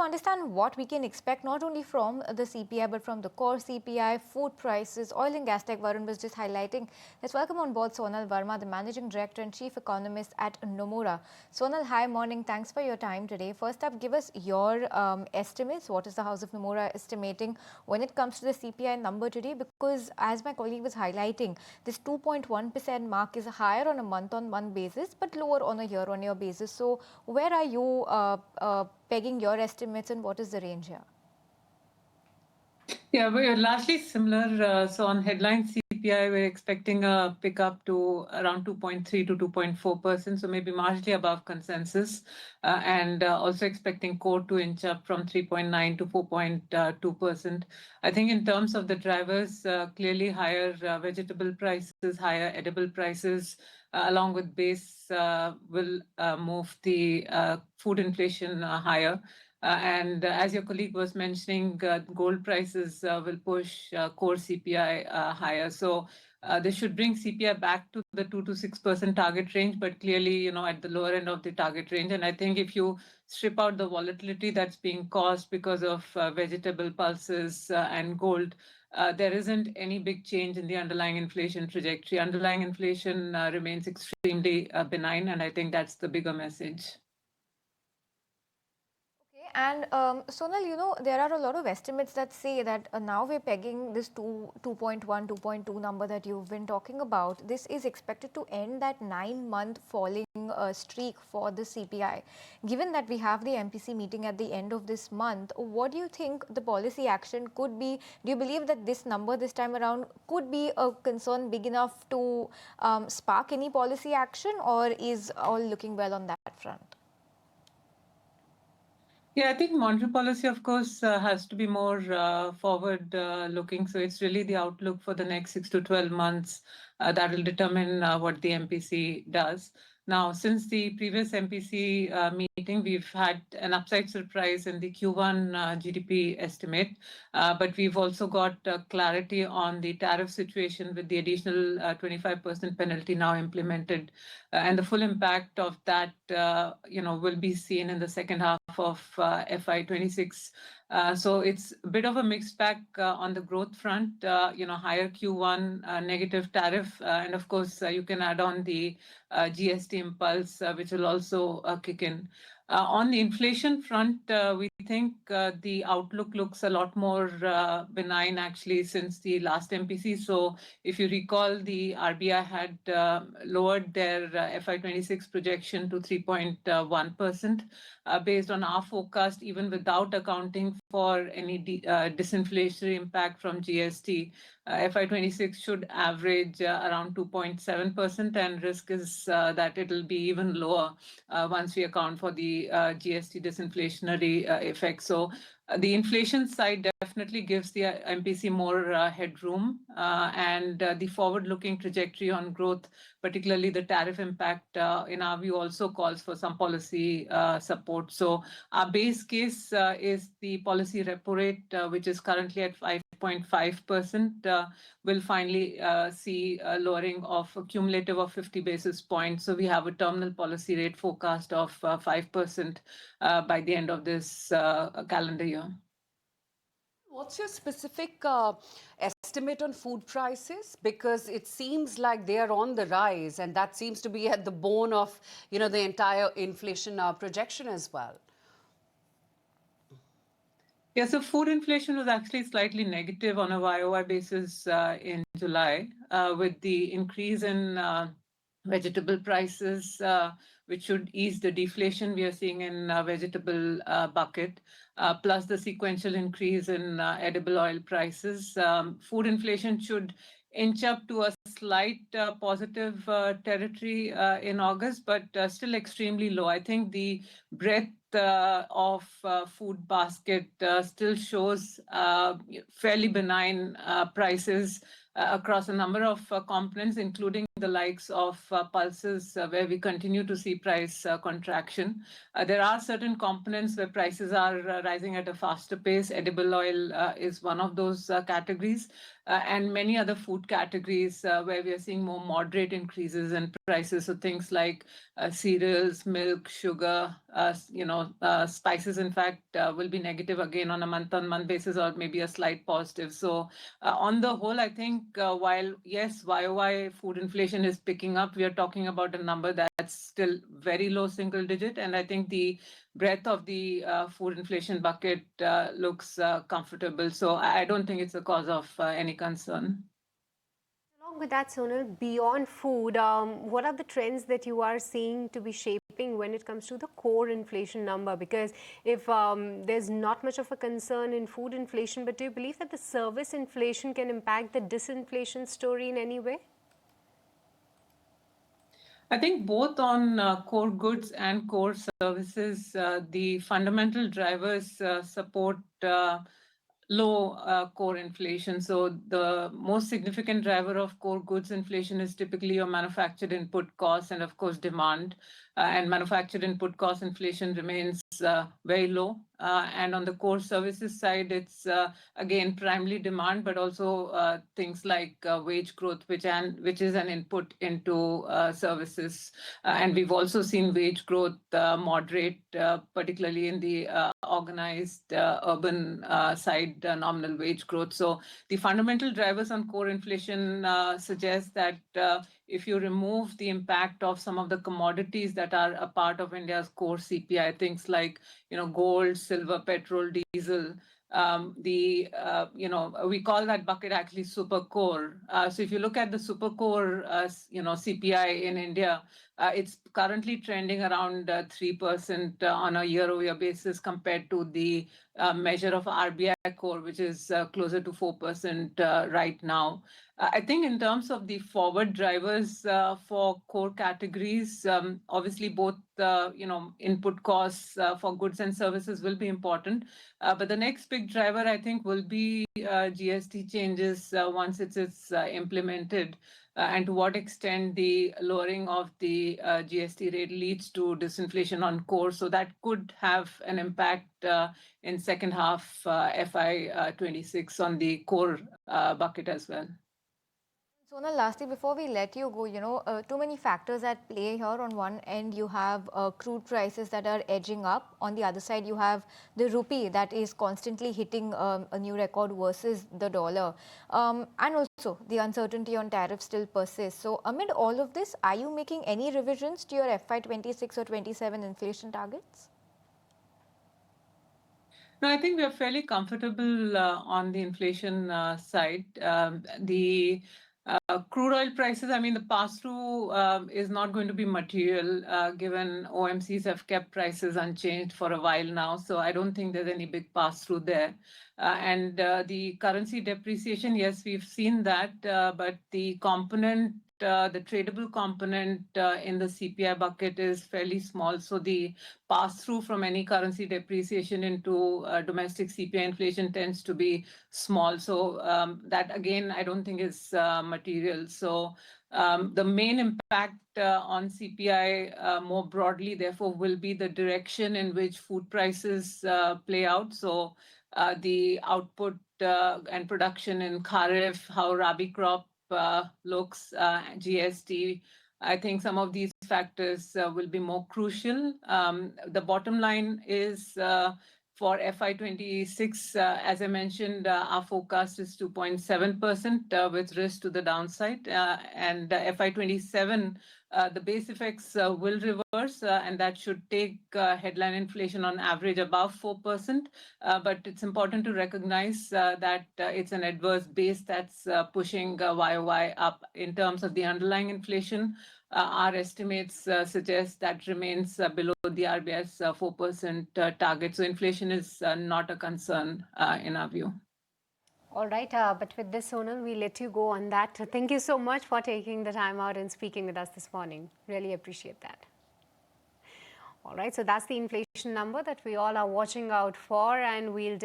understand what we can expect not only from the CPI but from the core CPI, food prices, oil and gas, like Varun was just highlighting. Let's welcome on board Sonal Varma, the Managing Director and Chief Economist at Nomura. Sonal, hi, morning. Thanks for your time today. First up, give us your estimates. What is the House of Nomura estimating when it comes to the CPI number today? Because as my colleague was highlighting, this 2.1% mark is higher on a month-on-month basis but lower on a year-on-year basis. So where are you pegging your estimates and what is the range here? Yeah, we're largely similar. So on headline CPI, we're expecting a pickup to around 2.3 to 2.4%, so maybe marginally above consensus, and also expecting core to inch up from 3.9 to 4.2%. I think in terms of the drivers, clearly higher vegetable prices, higher edible prices, along with base will move the food inflation higher. And as your colleague was mentioning, gold prices will push core CPI higher. So this should bring CPI back to the 2 to 6% target range, but clearly, at the lower end of the target range. And I think if you strip out the volatility that's being caused because of vegetable pulses and gold, there isn't any big change in the underlying inflation trajectory. Underlying inflation remains extremely benign, and I think that's the bigger message. And Sonal, there are a lot of estimates that say that now we're pegging this 2.1, 2.2 number that you've been talking about. This is expected to end that 9-month falling streak for the CPI. Given that we have the MPC meeting at the end of this month, what do you think the policy action could be? Do you believe that this number this time around could be a concern big enough to spark any policy action, or is all looking well on that front? Yeah, I think monetary policy, of course, has to be more forward-looking. So it's really the outlook for the next 6 to 12 months that will determine what the MPC does. Now, since the previous MPC meeting, we've had an upside surprise in the Q1 GDP estimate, but we've also got clarity on the tariff situation with the additional 25% penalty now implemented. And the full impact of that, will be seen in the second half of FY26. So it's a bit of a mixed bag on the growth front, higher Q1 negative tariff. And of course, you can add on the GST impulse, which will also kick in. On the inflation front, we think the outlook looks a lot more benign, actually, since the last MPC. So if you recall, the RBI had lowered their FY26 projection to 3.1%. Based on our forecast, even without accounting for any disinflationary impact from GST, FY26 should average around 2.7%, and risk is that it'll be even lower once we account for the GST disinflationary effect. So the inflation side definitely gives the MPC more headroom, and the forward-looking trajectory on growth, particularly the tariff impact, in our view, also calls for some policy support. So our base case is the policy repo rate, which is currently at 5.5%, will finally see a lowering of a cumulative of 50 basis points. So we have a terminal policy rate forecast of 5% by the end of this calendar year. What's your specific estimate on food prices? Because it seems like they are on the rise, and that seems to be at the bone of, the entire inflation projection as well. Yeah, so food inflation was actually slightly negative on a YOY basis in July, with the increase in vegetable prices, which should ease the deflation we are seeing in vegetable bucket, plus the sequential increase in edible oil prices. Food inflation should inch up to a slight positive territory in August, but still extremely low. I think the breadth of food basket still shows fairly benign prices across a number of components, including the likes of pulses where we continue to see price contraction. There are certain components where prices are rising at a faster pace. Edible oil is one of those categories, and many other food categories where we are seeing more moderate increases in prices. So things like cereals, milk, sugar, spices, in fact, will be negative again on a month-on-month basis, or maybe a slight positive. So on the whole, I think while, yes, YOY food inflation is picking up, we are talking about a number that's still very low single digit. And I think the breadth of the food inflation bucket looks comfortable. So I don't think it's a cause of any concern. Along with that, Sonal, beyond food, what are the trends that you are seeing to be shaping when it comes to the core inflation number? Because if there's not much of a concern in food inflation, but do you believe that the service inflation can impact the disinflation story in any way? I think both on core goods and core services, the fundamental drivers support low core inflation. So the most significant driver of core goods inflation is typically your manufactured input costs and, of course, demand. And manufactured input cost inflation remains very low. And on the core services side, it's again primarily demand, but also things like wage growth, which is an input into services. And we've also seen wage growth moderate, particularly in the organized urban side, nominal wage growth. So the fundamental drivers on core inflation suggest that if you remove the impact of some of the commodities that are a part of India's core CPI, things like gold, silver, petrol, diesel, we call that bucket actually super core. So if you look at the super core, CPI in India, it's currently trending around 3% on a year-over-year basis compared to the measure of RBI core, which is closer to 4% right now. I think in terms of the forward drivers for core categories, obviously both input costs for goods and services will be important. But the next big driver, I think, will be GST changes once it's implemented. And to what extent the lowering of the GST rate leads to disinflation on core. So that could have an impact in second half FY26 on the core bucket as well. Sonal, lastly, before we let you go, too many factors at play here. On one end, you have crude prices that are edging up. On the other side, you have the rupee that is constantly hitting a new record versus the dollar. And also, the uncertainty on tariffs still persists. So, amid all of this, are you making any revisions to your FY26 or 27 inflation targets? No, I think we are fairly comfortable on the inflation side. The crude oil prices, I mean, the pass-through is not going to be material given OMCs have kept prices unchanged for a while now. So I don't think there's any big pass-through there. And the currency depreciation, yes, we've seen that, but the tradable component in the CPI bucket is fairly small. So the pass-through from any currency depreciation into domestic CPI inflation tends to be small. So that, again, I don't think is material. So the main impact on CPI more broadly, therefore, will be the direction in which food prices play out. So the output and production in Kharif, how Rabi crop looks, GST, I think some of these factors will be more crucial. The bottom line is for FY26, as I mentioned, our forecast is 2.7% with risk to the downside. And FY27, the base effects will reverse, and that should take headline inflation on average above 4%. But it's important to recognize that it's an adverse base that's pushing YOY up. In terms of the underlying inflation, our estimates suggest that remains below the RBI's 4% target. So inflation is not a concern in our view. All right, but with this, Sonal, we let you go on that. Thank you so much for taking the time out and speaking with us this morning. Really appreciate that. All right, so that's the inflation number that we all are watching out for, and we'll